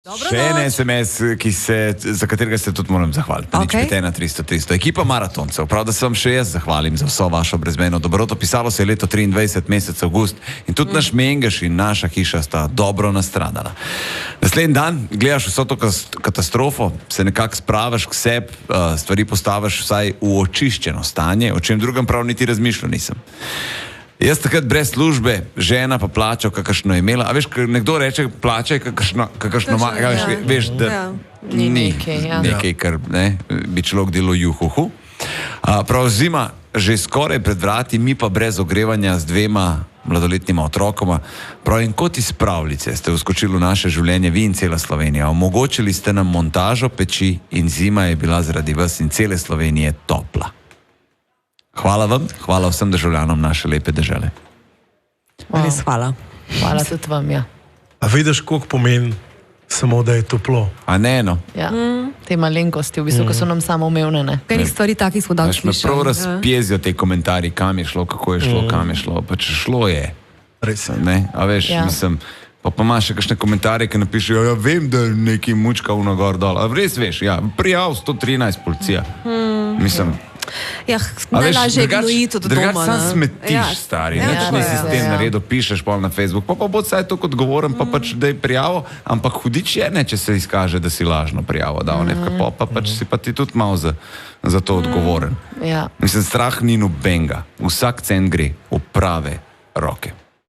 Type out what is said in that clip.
Še en SMS, za katerega se tudi moram zahvaliti. Okay. 300. Ekipa maratoncev. Prav, da se vam še jaz zahvalim za vso vašo brezmejno dobroto. Pisalo se je leto 23, mesec avgust in tudi naš Mengeš in naša hiša sta dobro nastradala. Naslednji dan gledaš vso to katastrofo, se nekako spravaš k sebi, stvari postaviš vsaj v očiščeno stanje, o čem drugem prav niti razmišljal nisem. Jaz takrat brez službe, žena pa plačal, kakršno je imela. A veš, nekdo reče, plačaj kakršno ima, veš, da ni nekaj, kar bi človek delo juhuhu. Prav zima že skoraj pred vrati, mi pa brez ogrevanja z 2 mladoletnima otrokoma. Prav in kot iz pravljice ste vskočili v naše življenje, vi in cela Slovenija. Omogočili ste nam montažo peči in zima je bila zaradi vas in cele Slovenije topla. Hvala vam, hvala vsem državljanom naše lepe dežele. Res hvala. Hvala tudi vam, ja. A vidiš, koliko pomeni samo, da je toplo? A ne, no. Ja, te malenkosti, v bistvu, ko so nam samoumevne, ne. Kaj stvari takih smo dal slišali. Me prav razpjezijo te komentarji, kam je šlo, kako je šlo, kam je šlo. Pa če šlo je. Res je. Ne, a veš, mislim, pa imaš še kakšne komentarje, ki napišejo, ja, vem, da je neki mučka v nagor dol. A res veš, ja, prijav 113 policija. Mislim, ja, najlažje je gnojiti od doma. Drugač sam smetiš, stari. Nič nisi s tem naredil, pišeš pol na Facebook, pa bo saj to kot govoren, pa pač da je prijavo, ampak hudič je, ne, če se izkaže, da si lažno prijavo dal, ne, pa pač si pa ti tudi malo za to odgovoren. Mislim, strah ni nobenega. Vsak cent gre v prave roke.